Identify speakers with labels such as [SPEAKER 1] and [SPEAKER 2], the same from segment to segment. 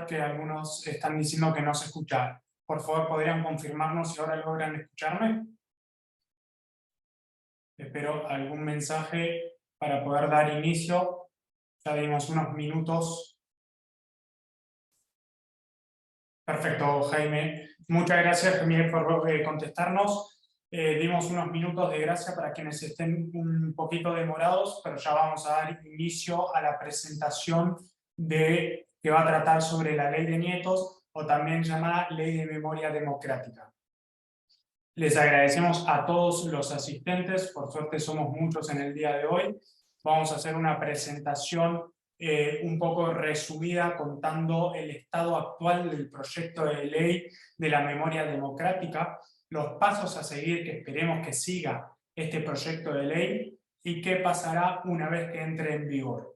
[SPEAKER 1] chat que algunos están diciendo que no se escucha. Por favor, ¿podrían confirmarnos si ahora logran escucharme? Espero algún mensaje para poder dar inicio. Ya dimos unos minutos. Perfecto, Jaime. Muchas gracias, Jaime, por contestarnos. Dimos unos minutos de gracia para quienes estén un poquito demorados, pero ya vamos a dar inicio a la presentación que va a tratar sobre la ley de nietos, o también llamada Ley de Memoria Democrática. Les agradecemos a todos los asistentes, por suerte somos muchos en el día de hoy. Vamos a hacer una presentación un poco resumida contando el estado actual del proyecto de ley de la memoria democrática, los pasos a seguir que esperemos que siga este proyecto de ley y qué pasará una vez que entre en vigor.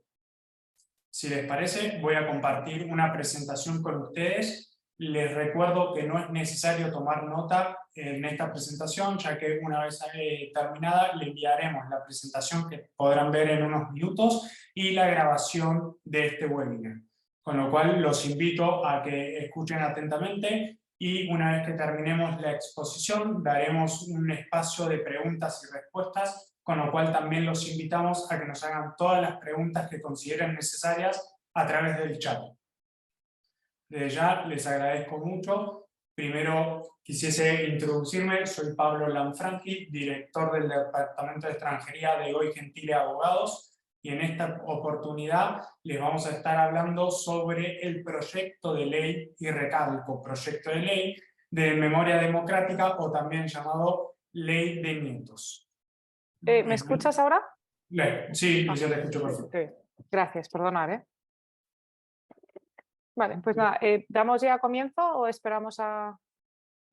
[SPEAKER 1] Si les parece, voy a compartir una presentación con ustedes. Les recuerdo que no es necesario tomar nota en esta presentación, ya que una vez terminada le enviaremos la presentación que podrán ver en unos minutos y la grabación de este webinar. Con lo cual los invito a que escuchen atentamente y una vez que terminemos la exposición daremos un espacio de preguntas y respuestas, con lo cual también los invitamos a que nos hagan todas las preguntas que consideren necesarias a través del chat. Desde ya les agradezco mucho. Primero quisiese introducirme, soy Pablo Lanfranchi, director del Departamento de Extranjería de Goy Gentile Abogados, y en esta oportunidad les vamos a estar hablando sobre el proyecto de ley, y recalco, proyecto de ley de memoria democrática, o también llamado Ley de Nietos.
[SPEAKER 2] ¿Me escuchas ahora?
[SPEAKER 1] Sí, yo te escucho perfecto.
[SPEAKER 2] Gracias, perdonad. Vale, pues nada, ¿damos ya comienzo o esperamos a...?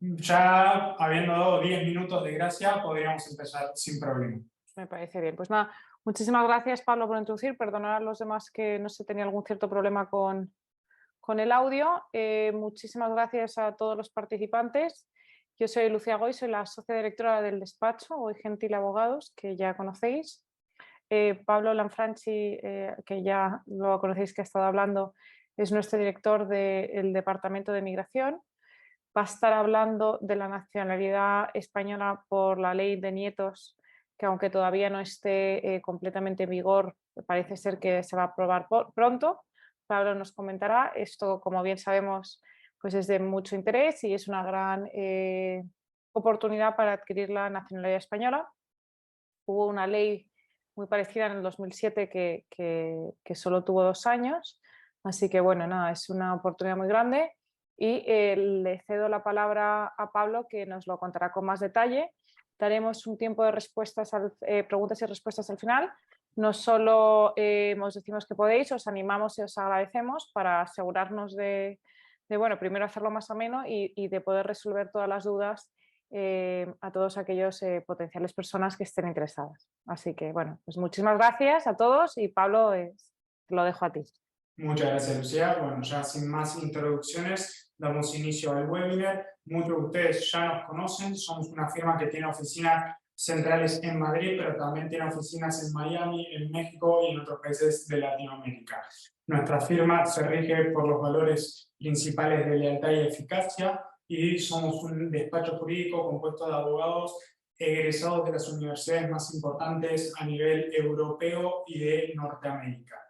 [SPEAKER 1] Ya habiendo dado 10 minutos de gracia, podríamos empezar sin problema.
[SPEAKER 2] Me parece bien. Pues nada, muchísimas gracias, Pablo, por introducir. Perdonad a los demás que no sé, tenía algún cierto problema con el audio. Muchísimas gracias a todos los participantes. Yo soy Lucía Goy, soy la socia directora del despacho Goy Gentile Abogados, que ya conocéis. Pablo Lanfranchi, que ya lo conocéis, que ha estado hablando, es nuestro director del Departamento de Migración. Va a estar hablando de la nacionalidad española por la ley de nietos, que aunque todavía no esté completamente en vigor, parece ser que se va a aprobar pronto. Pablo nos comentará. Esto, como bien sabemos, pues es de mucho interés y es una gran oportunidad para adquirir la nacionalidad española. Hubo una ley muy parecida en el 2007 que solo tuvo 2 años. Así que bueno, nada, es una oportunidad muy grande y le cedo la palabra a Pablo, que nos lo contará con más detalle. Daremos un tiempo de respuestas preguntas y respuestas al final. No solo os decimos que podéis, os animamos y os agradecemos para asegurarnos de bueno, primero hacerlo más ameno y de poder resolver todas las dudas a todos aquellos potenciales personas que estén interesadas. Así que bueno, pues muchísimas gracias a todos y Pablo, te lo dejo a ti.
[SPEAKER 1] Muchas gracias, Lucía. Bueno, ya sin más introducciones, damos inicio al webinar. Muchos de ustedes ya nos conocen, somos una firma que tiene oficinas centrales en Madrid, pero también tiene oficinas en Miami, en México y en otros países de Latinoamérica. Nuestra firma se rige por los valores principales de lealtad y eficacia, y somos un despacho jurídico compuesto de abogados egresados de las universidades más importantes a nivel europeo y de Norteamérica.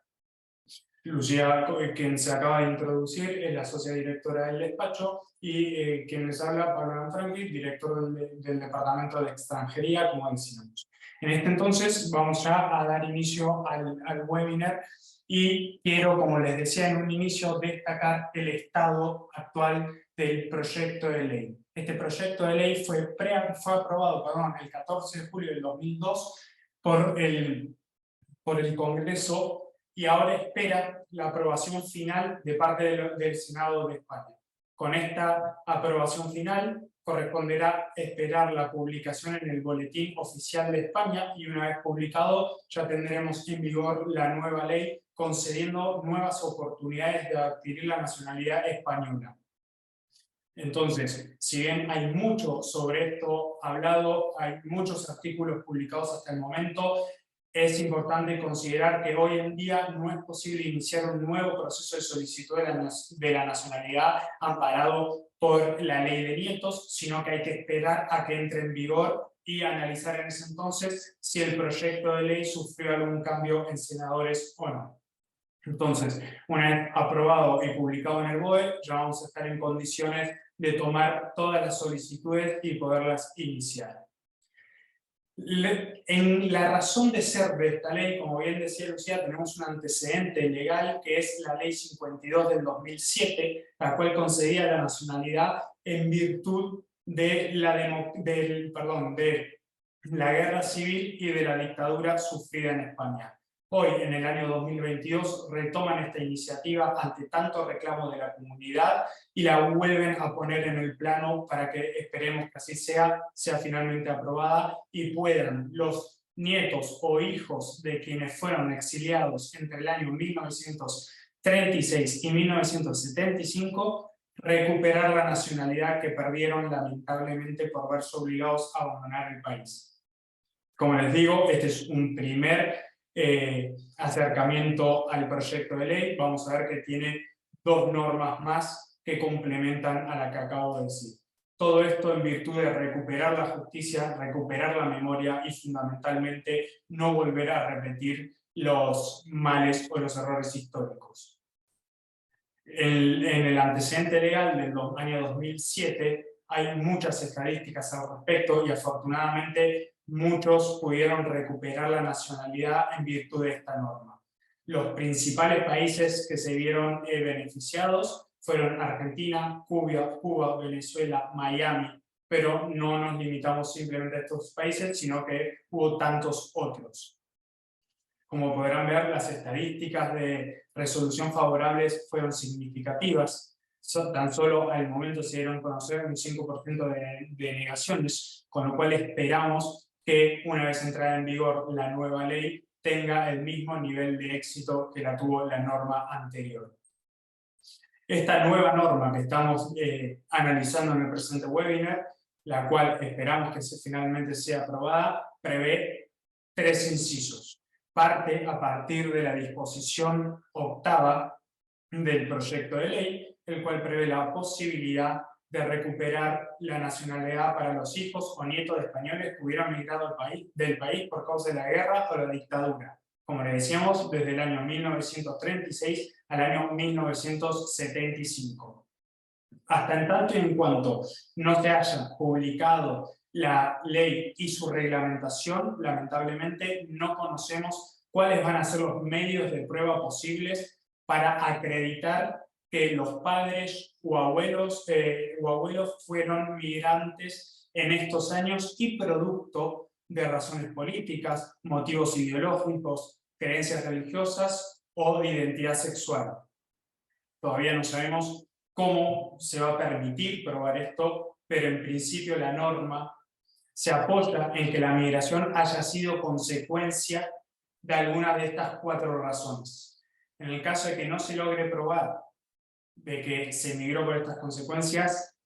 [SPEAKER 1] Lucía, quien se acaba de introducir, es la socia directora del despacho, y quien les habla, Pablo Lanfranchi, director del Departamento de Extranjería, como decíamos. En este entonces vamos ya a dar inicio al webinar, y quiero, como les decía en un inicio, destacar el estado actual del proyecto de ley. Este proyecto de ley fue aprobado el 14 de julio del 2002 por el Congreso, y ahora espera la aprobación final de parte del Senado de España. Con esta aprobación final corresponderá esperar la publicación en el Boletín Oficial de España, y una vez publicado ya tendremos en vigor la nueva ley, concediendo nuevas oportunidades de adquirir la nacionalidad española. Entonces, si bien hay mucho sobre esto hablado, hay muchos artículos publicados hasta el momento, es importante considerar que hoy en día no es posible iniciar un nuevo proceso de solicitud de la nacionalidad amparado por la ley de nietos, sino que hay que esperar a que entre en vigor y analizar en ese entonces si el proyecto de ley sufrió algún cambio en senadores o no. Entonces, una vez aprobado y publicado en el BOE, ya vamos a estar en condiciones de tomar todas las solicitudes y poderlas iniciar. En la razón de ser de esta ley, como bien decía Lucía, tenemos un antecedente legal que es la Ley 52 del 2007, la cual concedía la nacionalidad en virtud de la guerra civil y de la dictadura sufrida en España. Hoy, en el año 2022, retoman esta iniciativa ante tanto reclamo de la comunidad y la vuelven a poner en el plano para que esperemos que así sea finalmente aprobada y puedan los nietos o hijos de quienes fueron exiliados entre el año 1936 y 1975 recuperar la nacionalidad que perdieron lamentablemente por verse obligados a abandonar el país. Como les digo, este es un primer acercamiento al proyecto de ley. Vamos a ver que tiene dos normas más que complementan a la que acabo de decir. Todo esto en virtud de recuperar la justicia, recuperar la memoria y fundamentalmente no volver a repetir los males o los errores históricos. En el antecedente legal del año 2007 hay muchas estadísticas al respecto y afortunadamente muchos pudieron recuperar la nacionalidad en virtud de esta norma. Los principales países que se vieron beneficiados fueron Argentina, Cuba, Venezuela, Miami, pero no nos limitamos simplemente a estos países, sino que hubo tantos otros. Como podrán ver, las estadísticas de resolución favorables fueron significativas. Tan solo al momento se dieron a conocer un 5% de negaciones, con lo cual esperamos que una vez entrada en vigor la nueva ley tenga el mismo nivel de éxito que la tuvo la norma anterior. Esta nueva norma que estamos analizando en el presente webinar, la cual esperamos que finalmente sea aprobada, prevé 3 incisos. Parte a partir de la disposición octava del proyecto de ley, el cual prevé la posibilidad de recuperar la nacionalidad para los hijos o nietos de españoles que hubieran migrado del país por causa de la guerra o la dictadura, como le decíamos, desde el año 1936 al año 1975. Hasta en tanto y en cuanto no se haya publicado la ley y su reglamentación, lamentablemente no conocemos cuáles van a ser los medios de prueba posibles para acreditar que los padres o abuelos fueron migrantes en estos años y producto de razones políticas, motivos ideológicos, creencias religiosas o de identidad sexual. Todavía no sabemos cómo se va a permitir probar esto, pero en principio la norma se apoya en que la migración haya sido consecuencia de alguna de estas 4 razones. En el caso de que no se logre probar de que se emigró por estas consecuencias,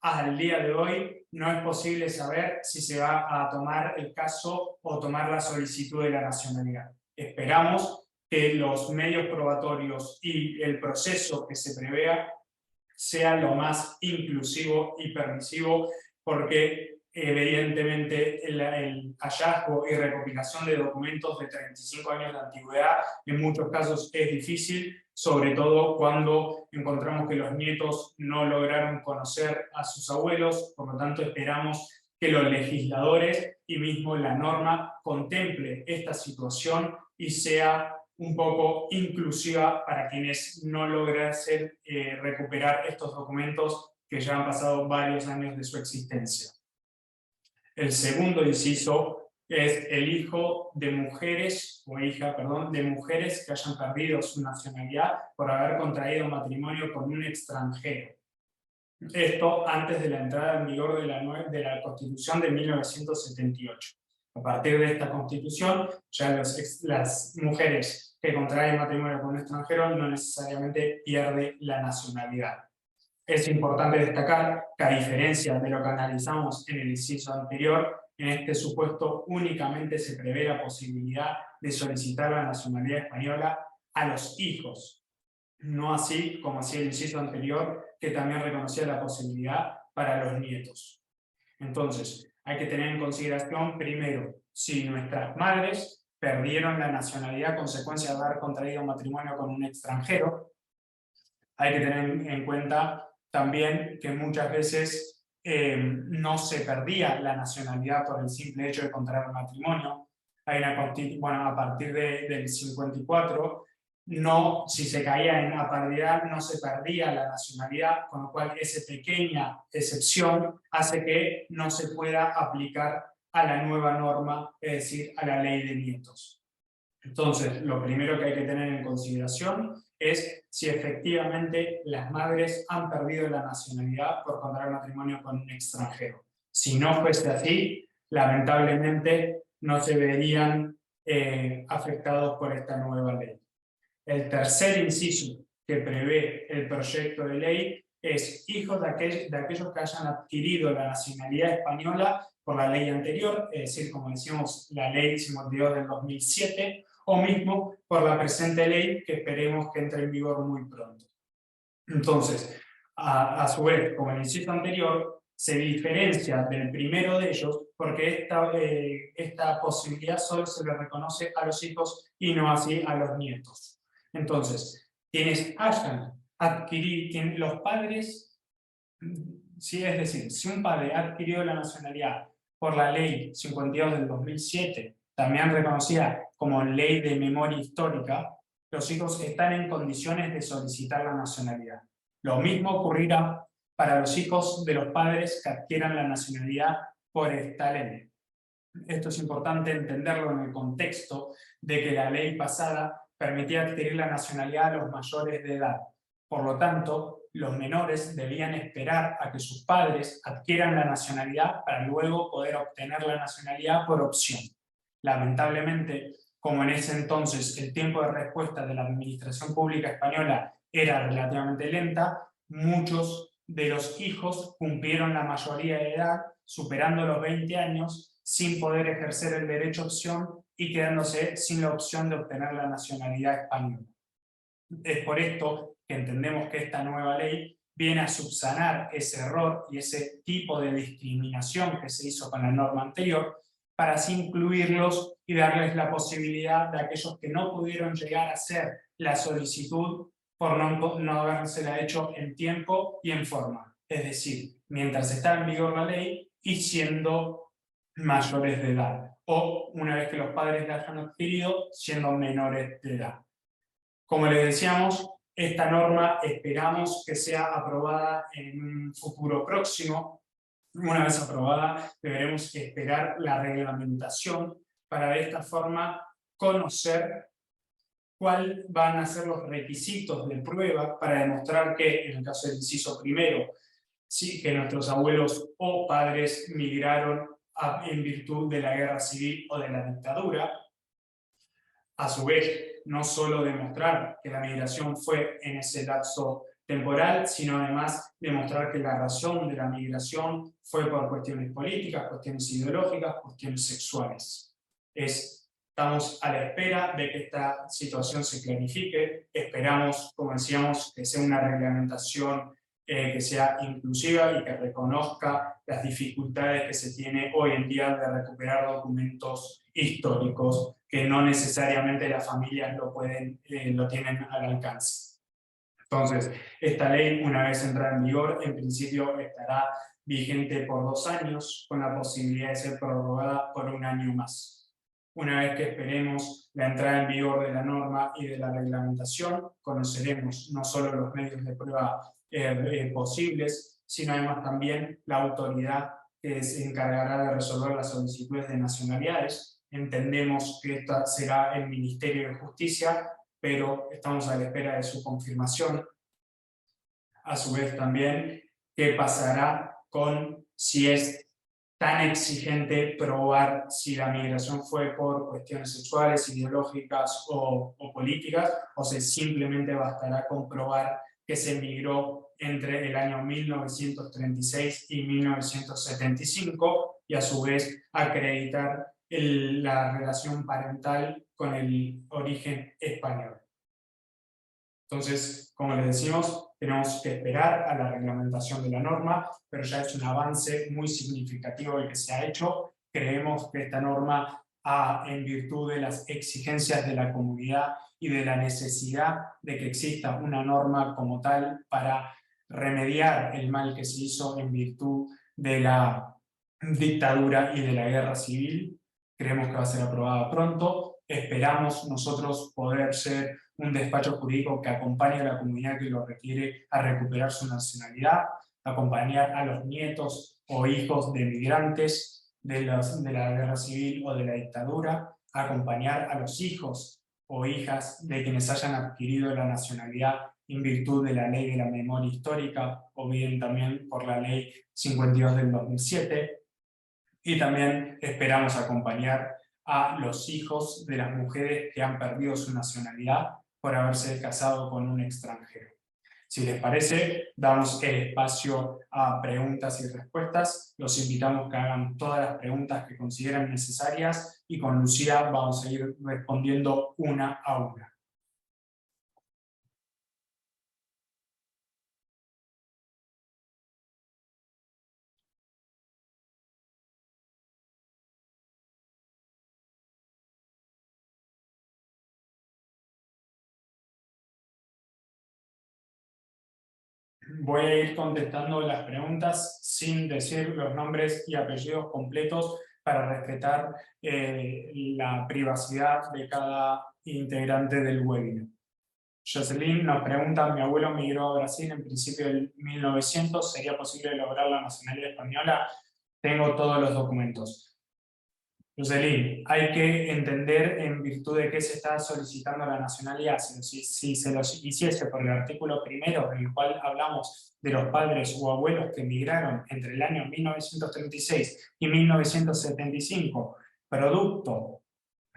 [SPEAKER 1] al día de hoy no es posible saber si se va a tomar el caso o tomar la solicitud de la nacionalidad. Esperamos que los medios probatorios y el proceso que se prevea sea lo más inclusivo y permisivo, porque evidentemente el hallazgo y recopilación de documentos de 35 años de antigüedad en muchos casos es difícil, sobre todo cuando encontramos que los nietos no lograron conocer a sus abuelos. Por lo tanto esperamos que los legisladores y mismo la norma contemple esta situación y sea un poco inclusiva para quienes no lograsen recuperar estos documentos que ya han pasado varios años de su existencia. El segundo inciso es el hijo de mujeres, o hija, perdón, de mujeres que hayan perdido su nacionalidad por haber contraído matrimonio con un extranjero. Esto antes de la entrada en vigor de la Constitución de 1978. A partir de esta Constitución, ya las mujeres que contraen matrimonio con un extranjero no necesariamente pierden la nacionalidad. Es importante destacar que, a diferencia de lo que analizamos en el inciso anterior, En este supuesto únicamente se prevé la posibilidad de solicitar la nacionalidad española a los hijos, no así como hacía el inciso anterior, que también reconocía la posibilidad para los nietos. Entonces, hay que tener en consideración primero si nuestras madres perdieron la nacionalidad a consecuencia de haber contraído matrimonio con un extranjero. Hay que tener en cuenta también que muchas veces no se perdía la nacionalidad por el simple hecho de contraer matrimonio. Hay una a partir del 54, no, si se caía en apatridad no se perdía la nacionalidad, con lo cual esa pequeña excepción hace que no se pueda aplicar a la nueva norma, es decir, a la ley de nietos. Entonces, lo primero que hay que tener en consideración es si efectivamente las madres han perdido la nacionalidad por contraer matrimonio con un extranjero. Si no fuese así, lamentablemente no se verían afectados por esta nueva ley. El tercer inciso que prevé el proyecto de ley es hijos de aquellos que hayan adquirido la nacionalidad española por la ley anterior, es decir, como decíamos, la ley 52 del 2007, o mismo por la presente ley que esperemos que entre en vigor muy pronto. Entonces, a su vez, como el inciso anterior, se diferencia del primero de ellos porque esta posibilidad solo se le reconoce a los hijos y no así a los nietos. Entonces, quienes hayan adquirido, los padres, sí, es decir, si un padre ha adquirido la nacionalidad por la ley 52 del 2007, también reconocida como ley de memoria histórica, los hijos están en condiciones de solicitar la nacionalidad. Lo mismo ocurrirá para los hijos de los padres que adquieran la nacionalidad por esta ley. Esto es importante entenderlo en el contexto de que la ley pasada permitía adquirir la nacionalidad a los mayores de edad. Por lo tanto, los menores debían esperar a que sus padres adquieran la nacionalidad para luego poder obtener la nacionalidad por opción. Lamentablemente, como en ese entonces el tiempo de respuesta de la administración pública española era relativamente lenta, muchos de los hijos cumplieron la mayoría de edad, superando los 20 años, sin poder ejercer el derecho a opción y quedándose sin la opción de obtener la nacionalidad española. Es por esto que entendemos que esta nueva ley viene a subsanar ese error y ese tipo de discriminación que se hizo con la norma anterior, para así incluirlos y darles la posibilidad de aquellos que no pudieron llegar a hacer la solicitud por no habérsela hecho en tiempo y en forma. Es decir, mientras está en vigor la ley y siendo mayores de edad, o una vez que los padres la hayan adquirido, siendo menores de edad. Como les decíamos, esta norma esperamos que sea aprobada en un futuro próximo. Una vez aprobada, deberemos esperar la reglamentación para de esta forma conocer cuáles van a ser los requisitos de prueba para demostrar que, en el caso del inciso primero, sí, que nuestros abuelos o padres migraron en virtud de la guerra civil o de la dictadura. A su vez, no solo demostrar que la migración fue en ese lapso temporal, sino además demostrar que la razón de la migración fue por cuestiones políticas, cuestiones ideológicas, cuestiones sexuales. Estamos a la espera de que esta situación se clarifique. Esperamos, como decíamos, que sea una reglamentación que sea inclusiva y que reconozca las dificultades que se tiene hoy en día de recuperar documentos históricos que no necesariamente las familias lo tienen al alcance. Entonces, esta ley, una vez entrada en vigor, en principio estará vigente por 2 años, con la posibilidad de ser prorrogada por 1 año más. Una vez que esperemos la entrada en vigor de la norma y de la reglamentación, conoceremos no solo los medios de prueba posibles, sino además también la autoridad que se encargará de resolver las solicitudes de nacionalidades. Entendemos que esta será el Ministerio de Justicia, pero estamos a la espera de su confirmación. A su vez también, ¿qué pasará con si es tan exigente probar si la migración fue por cuestiones sexuales, ideológicas o políticas, o si simplemente bastará comprobar que se migró entre el año 1936 y 1975, y a su vez acreditar la relación parental con el origen español. Entonces, como les decimos, tenemos que esperar a la reglamentación de la norma, pero ya es un avance muy significativo el que se ha hecho. Creemos que esta norma, en virtud de las exigencias de la comunidad y de la necesidad de que exista una norma como tal para remediar el mal que se hizo en virtud de la dictadura y de la guerra civil, creemos que va a ser aprobada pronto. Esperamos nosotros poder ser un despacho jurídico que acompañe a la comunidad que lo requiere a recuperar su nacionalidad, acompañar a los nietos o hijos de migrantes de la guerra civil o de la dictadura, acompañar a los hijos o hijas de quienes hayan adquirido la nacionalidad en virtud de la ley de la memoria histórica o bien también por la ley 52 del 2007. Y también esperamos acompañar a los hijos de las mujeres que han perdido su nacionalidad por haberse casado con un extranjero. Si les parece, damos el espacio a preguntas y respuestas. Los invitamos a que hagan todas las preguntas que consideren necesarias y con Lucía vamos a ir respondiendo una a una. Voy a ir contestando las preguntas sin decir los nombres y apellidos completos para respetar la privacidad de cada integrante del webinar. Jocelyn nos pregunta: mi abuelo migró a Brasil en principio del 1900, ¿sería posible lograr la nacionalidad española? Tengo todos los documentos. Jocelyn, hay que entender en virtud de qué se está solicitando la nacionalidad. Si se lo hiciese por el artículo primero, en el cual hablamos de los padres o abuelos que emigraron entre el año 1936 y 1975, producto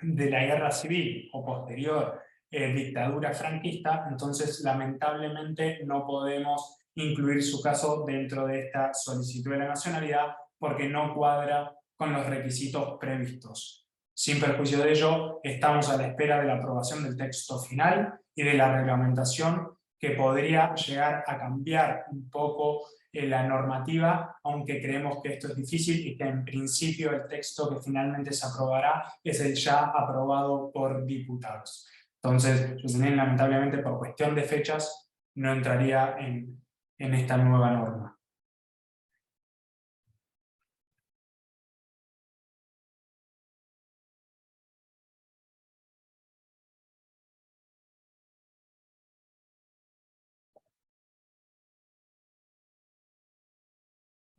[SPEAKER 1] de la guerra civil o posterior dictadura franquista, entonces lamentablemente no podemos incluir su caso dentro de esta solicitud de la nacionalidad porque no cuadra con los requisitos previstos. Sin perjuicio de ello, estamos a la espera de la aprobación del texto final y de la reglamentación que podría llegar a cambiar un poco la normativa, aunque creemos que esto es difícil y que en principio el texto que finalmente se aprobará es el ya aprobado por diputados. Entonces, lamentablemente por cuestión de fechas no entraría en esta nueva norma.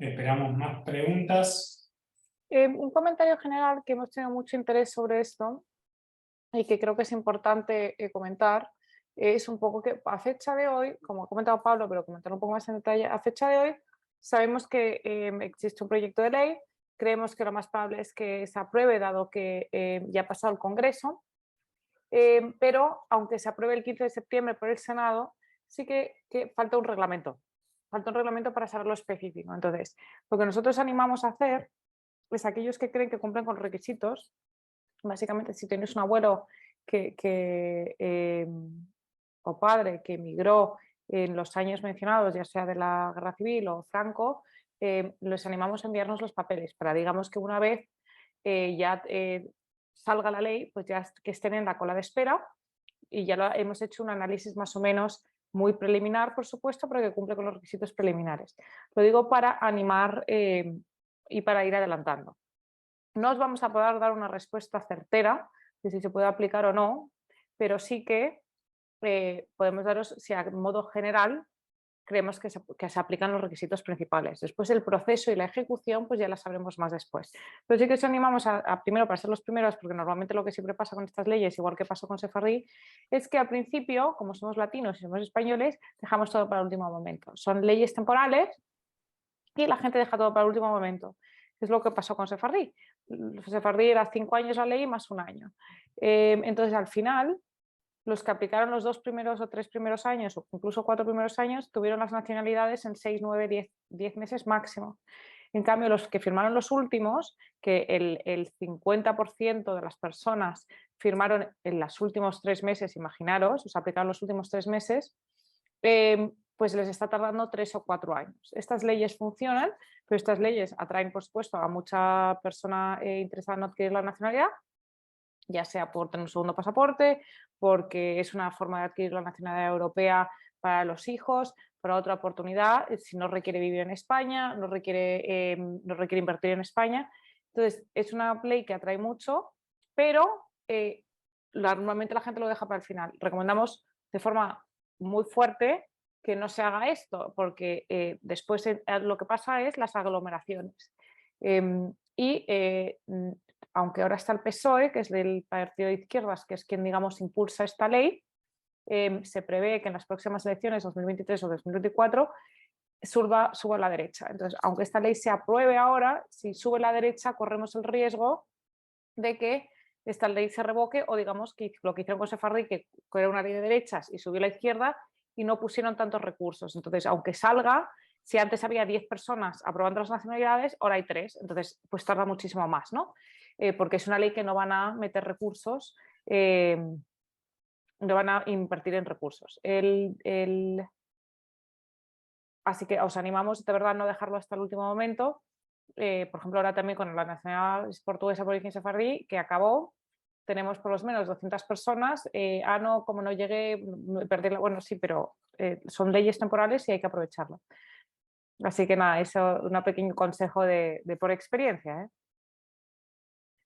[SPEAKER 1] Esperamos más preguntas.
[SPEAKER 2] Un comentario general que hemos tenido mucho interés sobre esto y que creo que es importante comentar es un poco que a fecha de hoy, como ha comentado Pablo, pero comentar un poco más en detalle, a fecha de hoy sabemos que existe un proyecto de ley, creemos que lo más probable es que se apruebe dado que ya ha pasado el Congreso, pero aunque se apruebe el 15 de septiembre por el Senado, sí que falta un reglamento para saberlo específico. Entonces, lo que nosotros animamos a hacer es aquellos que creen que cumplen con los requisitos. Básicamente, si tienes un abuelo o padre que emigró en los años mencionados, ya sea de la Guerra Civil o Franco, les animamos a enviarnos los papeles para, digamos, que una vez ya salga la ley, pues ya que estén en la cola de espera y ya hemos hecho un análisis más o menos muy preliminar, por supuesto, pero que cumple con los requisitos preliminares. Lo digo para animar y para ir adelantando. No os vamos a poder dar una respuesta certera de si se puede aplicar o no, pero sí que podemos daros si a modo general creemos que se aplican los requisitos principales. Después el proceso y la ejecución pues ya la sabremos más después. Pero sí que os animamos primero para ser los primeros, porque normalmente lo que siempre pasa con estas leyes, igual que pasó con Sefardí, es que al principio, como somos latinos y somos españoles, dejamos todo para el último momento. Son leyes temporales y la gente deja todo para el último momento. Es lo que pasó con Sefardí. Sefardí era 5 años la ley más 1 año. Entonces al final los que aplicaron los 2 primeros o 3 primeros años o incluso 4 primeros años tuvieron las nacionalidades en 6, 9, 10 meses máximo. En cambio, los que firmaron los últimos, que el 50% de las personas firmaron en los últimos 3 meses, imaginaros, os aplicaron los últimos 3 meses, pues les está tardando 3 o 4 años. Estas leyes funcionan, pero estas leyes atraen, por supuesto, a mucha persona interesada en adquirir la nacionalidad, ya sea por tener un segundo pasaporte, porque es una forma de adquirir la nacionalidad europea para los hijos, para otra oportunidad, si no requiere vivir en España, no requiere invertir en España. Entonces, es una ley que atrae mucho, pero normalmente la gente lo deja para el final. Recomendamos de forma muy fuerte que no se haga esto, porque después lo que pasa es las aglomeraciones. Aunque ahora está el PSOE, que es del partido de izquierdas, que es quien, digamos, impulsa esta ley, se prevé que en las próximas elecciones, 2023 o 2024, suba la derecha. Entonces, aunque esta ley se apruebe ahora, si sube la derecha, corremos el riesgo de que esta ley se revoque o, digamos, que lo que hicieron con Sefardí, que era una ley de derechas y subió la izquierda y no pusieron tantos recursos. Entonces, aunque salga, si antes había 10 personas aprobando las nacionalidades, ahora hay 3, entonces pues tarda muchísimo más, ¿no? Porque es una ley que no van a meter recursos, no van a invertir en recursos. Así que os animamos de verdad a no dejarlo hasta el último momento. Por ejemplo, ahora también con la nacionalidad portuguesa por origen sefardí, que acabó, tenemos por lo menos 200 personas. No, como no llegué, perdí bueno, sí, pero son leyes temporales y hay que aprovecharlo. Así que nada, eso un pequeño consejo de por experiencia.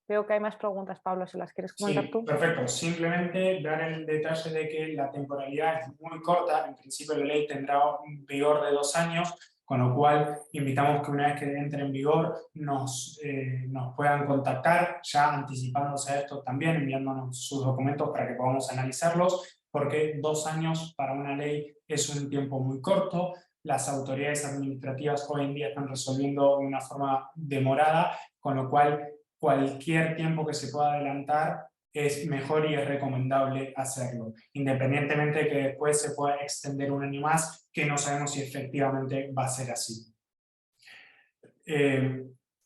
[SPEAKER 2] Veo que hay más preguntas, Pablo, si las quieres comentar tú.
[SPEAKER 1] Perfecto. Simplemente dar el detalle de que la temporalidad es muy corta. En principio la ley tendrá un vigor de 2 años, con lo cual invitamos que una vez que entre en vigor nos puedan contactar, ya anticipándose a esto también, enviándonos sus documentos para que podamos analizarlos, porque 2 años para una ley es un tiempo muy corto. Las autoridades administrativas hoy en día están resolviendo de una forma demorada, con lo cual cualquier tiempo que se pueda adelantar es mejor y es recomendable hacerlo, independientemente de que después se pueda extender un año más, que no sabemos si efectivamente va a ser así.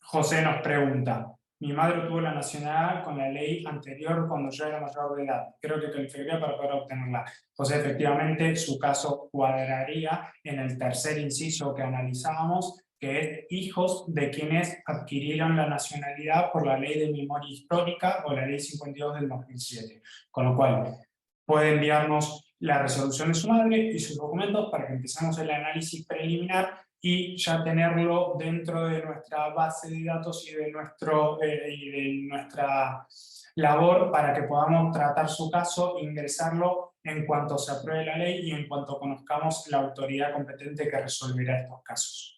[SPEAKER 1] José nos pregunta: mi madre tuvo la nacionalidad con la ley anterior cuando yo era mayor de edad. Creo que calificaría para poder obtenerla. José, efectivamente, su caso cuadraría en el tercer inciso que analizábamos, que es hijos de quienes adquirieron la nacionalidad por la Ley de Memoria Histórica o la Ley 52 del 2007. Con lo cual, puede enviarnos la resolución de su madre y sus documentos para que empecemos el análisis preliminar y ya tenerlo dentro de nuestra base de datos y de nuestra labor para que podamos tratar su caso, ingresarlo en cuanto se apruebe la ley y en cuanto conozcamos la autoridad competente que resolverá estos casos.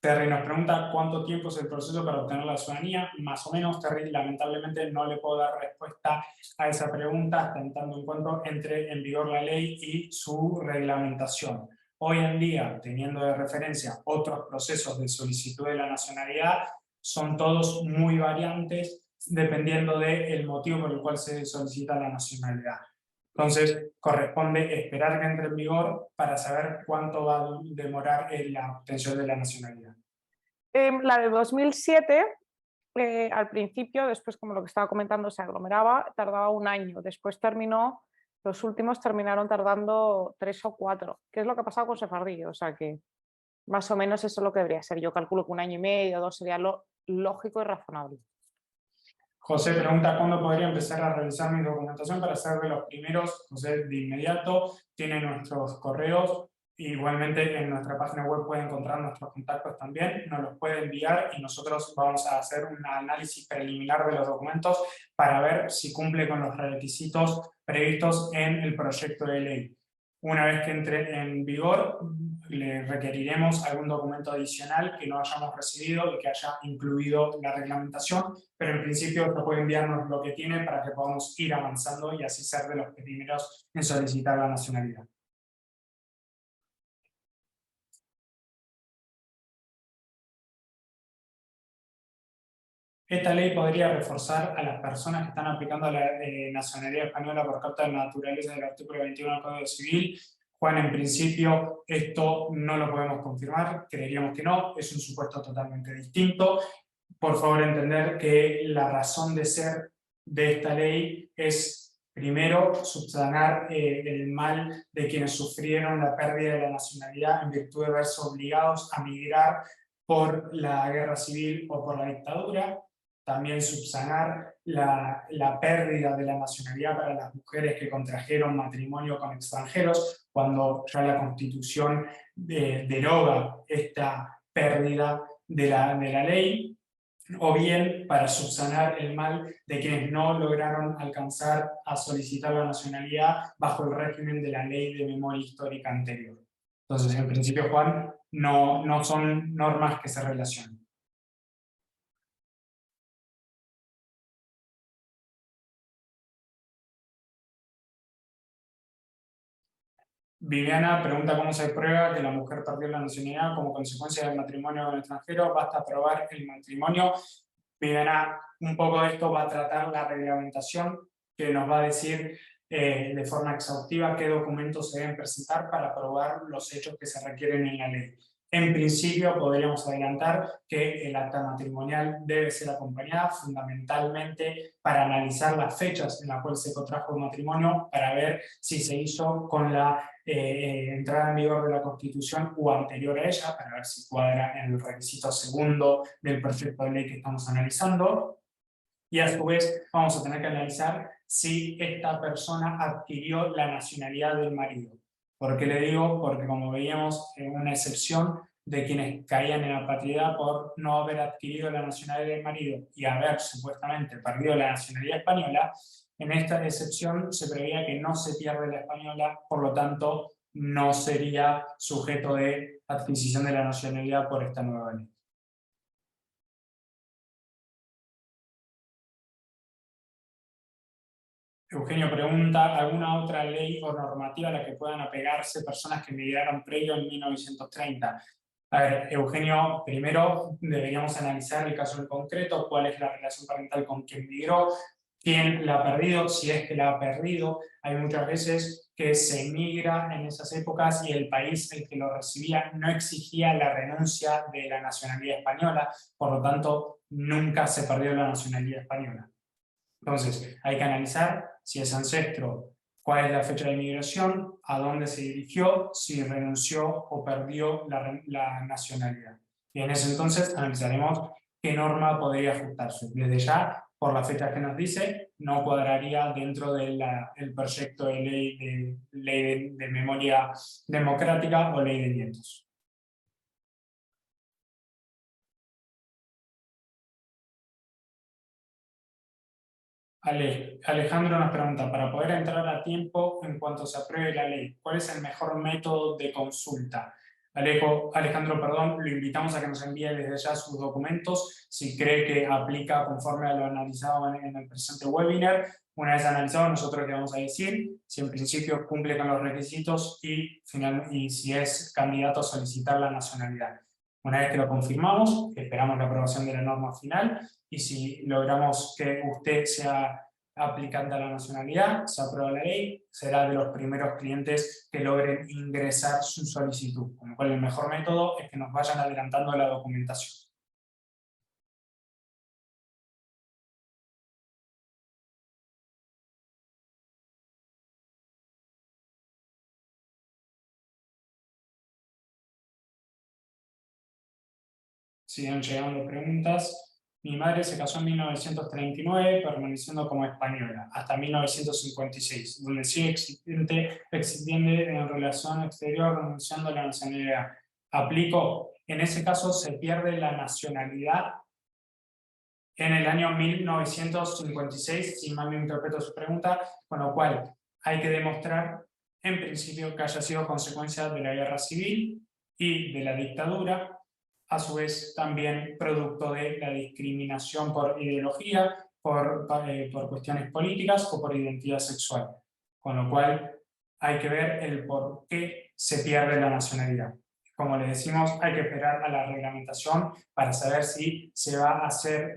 [SPEAKER 1] Terry nos pregunta cuánto tiempo es el proceso para obtener la ciudadanía. Más o menos, Terry, lamentablemente no le puedo dar respuesta a esa pregunta hasta en tanto en cuanto entre en vigor la ley y su reglamentación. Hoy en día, teniendo de referencia otros procesos de solicitud de la nacionalidad, son todos muy variantes dependiendo del motivo por el cual se solicita la nacionalidad. Entonces, corresponde esperar que entre en vigor para saber cuánto va a demorar la obtención de la nacionalidad.
[SPEAKER 2] La de 2007, al principio, después, como lo que estaba comentando, se aglomeraba, tardaba 1 año. Después los últimos terminaron tardando 3 o 4, que es lo que ha pasado con Sefardí. O sea que más o menos eso es lo que debería ser. Yo calculo que 1 año y medio, 2 sería lo lógico y razonable.
[SPEAKER 1] José pregunta cuándo podría empezar a revisar mi documentación para ser de los primeros. José, de inmediato, tiene nuestros correos. Igualmente en nuestra página web puede encontrar nuestros contactos también, nos los puede enviar y nosotros vamos a hacer un análisis preliminar de los documentos para ver si cumple con los requisitos previstos en el proyecto de ley. Una vez que entre en vigor, le requeriremos algún documento adicional que no hayamos recibido y que haya incluido la reglamentación, pero en principio no puede enviarnos lo que tiene para que podamos ir avanzando y así ser de los primeros en solicitar la nacionalidad. Esta ley podría reforzar a las personas que están aplicando la nacionalidad española por causa de la naturaleza del artículo 21 del Código Civil. Juan, en principio esto no lo podemos confirmar, creeríamos que no, es un supuesto totalmente distinto. Por favor, entender que la razón de ser de esta ley es, primero, subsanar el mal de quienes sufrieron la pérdida de la nacionalidad en virtud de verse obligados a migrar por la guerra civil o por la dictadura. También subsanar la pérdida de la nacionalidad para las mujeres que contrajeron matrimonio con extranjeros, cuando ya la Constitución deroga esta pérdida de la ley, o bien para subsanar el mal de quienes no lograron alcanzar a solicitar la nacionalidad bajo el régimen de la ley de memoria histórica anterior. Entonces, en principio, Juan, no son normas que se relacionan. Viviana pregunta cómo se prueba que la mujer perdió la nacionalidad como consecuencia del matrimonio con el extranjero. Basta probar el matrimonio. Viviana, un poco de esto va a tratar la reglamentación, que nos va a decir de forma exhaustiva qué documentos se deben presentar para probar los hechos que se requieren en la ley. En principio, podríamos adelantar que el acta matrimonial debe ser acompañada fundamentalmente para analizar las fechas en las cuales se contrajo el matrimonio, para ver si se hizo con la entrada en vigor de la Constitución o anterior a ella, para ver si cuadra en el requisito segundo del proyecto de ley que estamos analizando. Y a su vez vamos a tener que analizar si esta persona adquirió la nacionalidad del marido. ¿Por qué le digo? Porque, como veíamos, una excepción de quienes caían en la patria por no haber adquirido la nacionalidad del marido y haber supuestamente perdido la nacionalidad española, en esta excepción se preveía que no se pierde la española, por lo tanto no sería sujeto de adquisición de la nacionalidad por esta nueva ley. Eugenio pregunta, ¿alguna otra ley o normativa a la que puedan apegarse personas que emigraron previo en 1930? A ver, Eugenio, primero deberíamos analizar el caso en concreto, cuál es la relación parental con quien migró, quién la ha perdido, si es que la ha perdido. Hay muchas veces que se emigra en esas épocas y el país el que lo recibía no exigía la renuncia de la nacionalidad española, por lo tanto nunca se perdió la nacionalidad española. Entonces, hay que analizar si ese ancestro, cuál es la fecha de migración, a dónde se dirigió, si renunció o perdió la nacionalidad. Y en ese entonces analizaremos qué norma podría ajustarse. Desde ya, por la fecha que nos dice, no cuadraría dentro del proyecto de ley de memoria democrática o ley de nietos. Alejandro nos pregunta, para poder entrar a tiempo en cuanto se apruebe la ley, ¿cuál es el mejor método de consulta? Alejandro, perdón, lo invitamos a que nos envíe desde ya sus documentos, si cree que aplica conforme a lo analizado en el presente webinar. Una vez analizado, nosotros le vamos a decir si en principio cumple con los requisitos y si es candidato a solicitar la nacionalidad. Una vez que lo confirmamos, esperamos la aprobación de la norma final, y si logramos que usted sea aplicante a la nacionalidad, se aprueba la ley, será de los primeros clientes que logren ingresar su solicitud. Con lo cual, el mejor método es que nos vayan adelantando la documentación. Siguen llegando preguntas. Mi madre se casó en 1939, permaneciendo como española, hasta 1956, donde sigue existiendo en relación exterior, renunciando a la nacionalidad. ¿Aplico? En ese caso se pierde la nacionalidad en el año 1956, si mal no interpreto su pregunta, con lo cual hay que demostrar, en principio, que haya sido consecuencia de la guerra civil y de la dictadura, a su vez también producto de la discriminación por ideología, por cuestiones políticas o por identidad sexual. Con lo cual hay que ver el por qué se pierde la nacionalidad. Como le decimos, hay que esperar a la reglamentación para saber si se va a hacer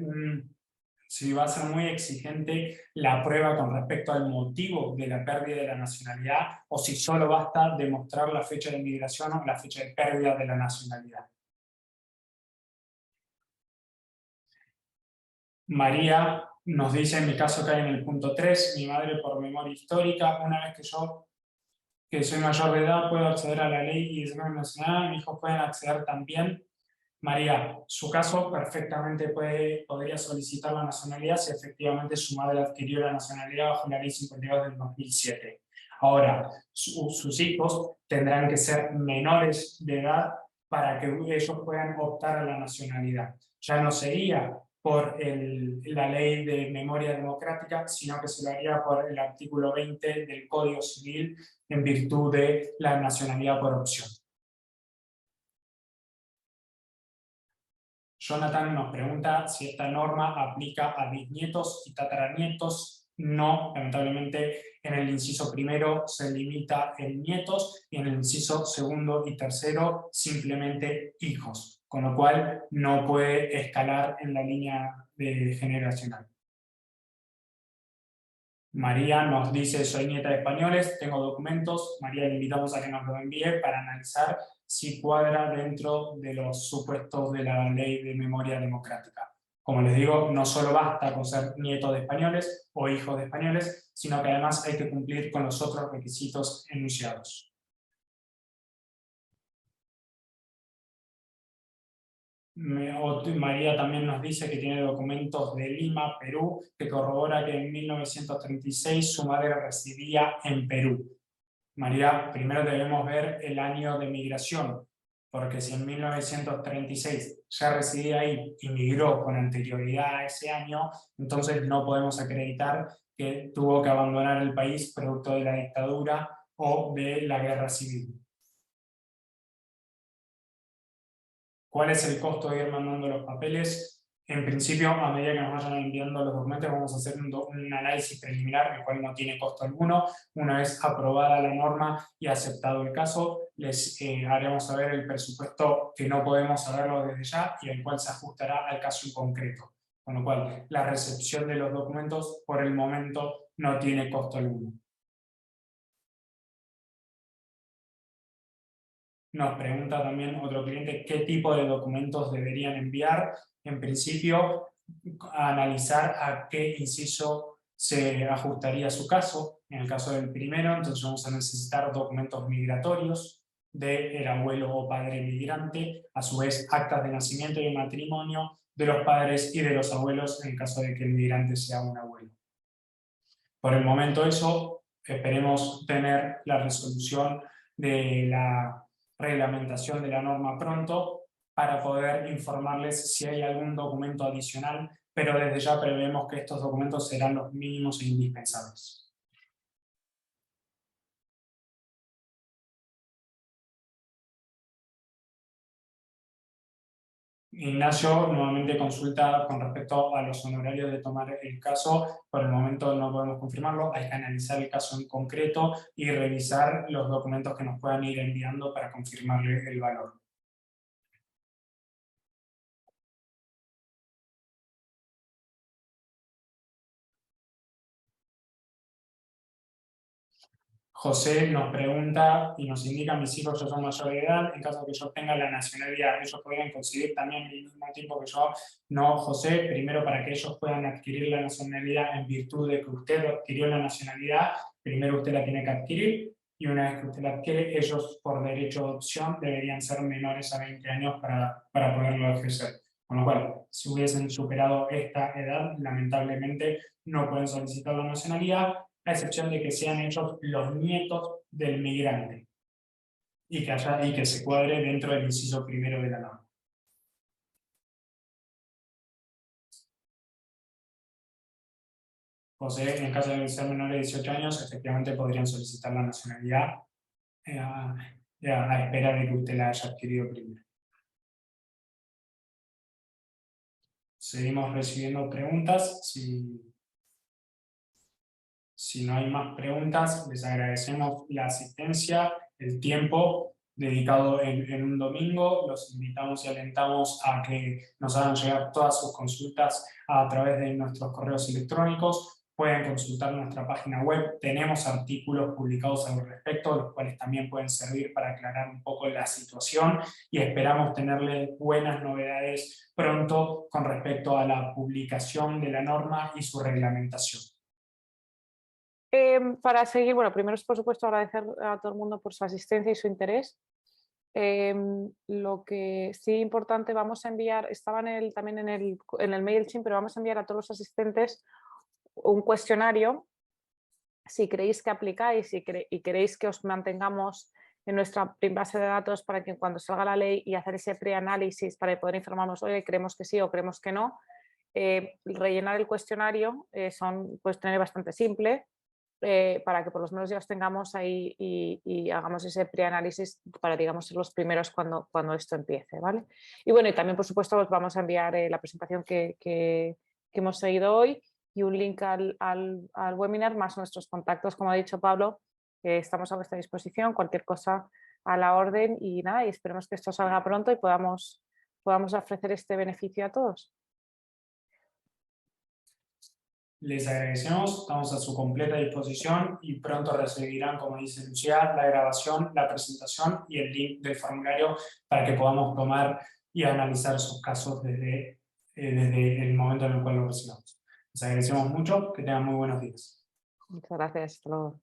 [SPEAKER 1] si va a ser muy exigente la prueba con respecto al motivo de la pérdida de la nacionalidad, o si solo basta demostrar la fecha de migración o la fecha de pérdida de la nacionalidad. María nos dice, en mi caso cae en el punto 3, mi madre por memoria histórica, una vez que soy mayor de edad, puedo acceder a la ley y examen nacional, mis hijos pueden acceder también. María, su caso perfectamente podría solicitar la nacionalidad si efectivamente su madre adquirió la nacionalidad bajo la ley 52 del 2007. Ahora, sus hijos tendrán que ser menores de edad para que ellos puedan optar a la nacionalidad. Ya no sería por la ley de memoria democrática, sino que se lo haría por el artículo 20 del Código Civil en virtud de la nacionalidad por opción. Jonathan nos pregunta si esta norma aplica a bisnietos y tataranietos. No, lamentablemente en el inciso primero se limita en nietos y en el inciso segundo y tercero simplemente hijos, con lo cual no puede escalar en la línea generacional. María nos dice, soy nieta de españoles, tengo documentos. María, le invitamos a que nos lo envíe para analizar si cuadra dentro de los supuestos de la ley de memoria democrática. Como les digo, no solo basta con ser nieto de españoles o hijo de españoles, sino que además hay que cumplir con los otros requisitos enunciados. María también nos dice que tiene documentos de Lima, Perú, que corrobora que en 1936 su madre residía en Perú. María, primero debemos ver el año de migración, porque si en 1936 ya residía ahí y migró con anterioridad a ese año, entonces no podemos acreditar que tuvo que abandonar el país producto de la dictadura o de la guerra civil. ¿Cuál es el costo de ir mandando los papeles? En principio, a medida que nos vayan enviando los documentos, vamos a hacer un análisis preliminar, el cual no tiene costo alguno. Una vez aprobada la norma y aceptado el caso, les haremos saber el presupuesto, que no podemos saberlo desde ya, y el cual se ajustará al caso en concreto. Con lo cual, la recepción de los documentos, por el momento, no tiene costo alguno. Nos pregunta también otro cliente qué tipo de documentos deberían enviar. En principio, analizar a qué inciso se ajustaría su caso. En el caso del primero, entonces vamos a necesitar documentos migratorios del abuelo o padre migrante, a su vez actas de nacimiento y de matrimonio de los padres y de los abuelos en caso de que el migrante sea un abuelo. Por el momento eso, esperemos tener la resolución de la reglamentación de la norma pronto para poder informarles si hay algún documento adicional, pero desde ya prevemos que estos documentos serán los mínimos e indispensables. Ignacio nuevamente consulta con respecto a los honorarios de tomar el caso. Por el momento no podemos confirmarlo, hay que analizar el caso en concreto y revisar los documentos que nos puedan ir enviando para confirmarle el valor. José nos pregunta y nos indica, mis hijos ya son mayores de edad, en caso de que yo tenga la nacionalidad, ellos podrían conseguir también al mismo tiempo que yo. No, José, primero para que ellos puedan adquirir la nacionalidad en virtud de que usted adquirió la nacionalidad, primero usted la tiene que adquirir, y una vez que usted la adquiere, ellos por derecho de opción deberían ser menores a 20 años para poderlo ejercer. Con lo cual, si hubiesen superado esta edad, lamentablemente no pueden solicitar la nacionalidad, a excepción de que sean ellos los nietos del migrante y que se cuadre dentro del inciso primero de la norma. José, en caso de ser menores de 18 años, efectivamente podrían solicitar la nacionalidad a espera de que usted la haya adquirido primero. Seguimos recibiendo preguntas. Si no hay más preguntas, les agradecemos la asistencia, el tiempo dedicado en un domingo. Los invitamos y alentamos a que nos hagan llegar todas sus consultas a través de nuestros correos electrónicos. Pueden consultar nuestra página web, tenemos artículos publicados al respecto, los cuales también pueden servir para aclarar un poco la situación, y esperamos tenerles buenas novedades pronto con respecto a la publicación de la norma y su reglamentación.
[SPEAKER 2] Para seguir, bueno, primero es por supuesto agradecer a todo el mundo por su asistencia y su interés. Lo que sí importante, vamos a enviar, estaba también en el MailChimp, pero vamos a enviar a todos los asistentes un cuestionario. Si creéis que aplicáis y queréis que os mantengamos en nuestra base de datos para que cuando salga la ley y hacer ese preanálisis para poder informarnos, oye, creemos que sí o creemos que no, rellenar el cuestionario es un cuestionario bastante simple, para que por lo menos ya os tengamos ahí y hagamos ese preanálisis para, digamos, ser los primeros cuando esto empiece, ¿vale? Y bueno, y también por supuesto os vamos a enviar la presentación que hemos seguido hoy y un link al webinar, más nuestros contactos, como ha dicho Pablo, estamos a vuestra disposición, cualquier cosa a la orden, y nada, y esperemos que esto salga pronto y podamos ofrecer este beneficio a todos.
[SPEAKER 1] Les agradecemos, estamos a su completa disposición y pronto recibirán, como dice Lucía, la grabación, la presentación y el link del formulario para que podamos tomar y analizar sus casos desde el momento en el cual lo recibamos. Les agradecemos mucho, que tengan muy buenos días.
[SPEAKER 2] Muchas gracias, hasta luego.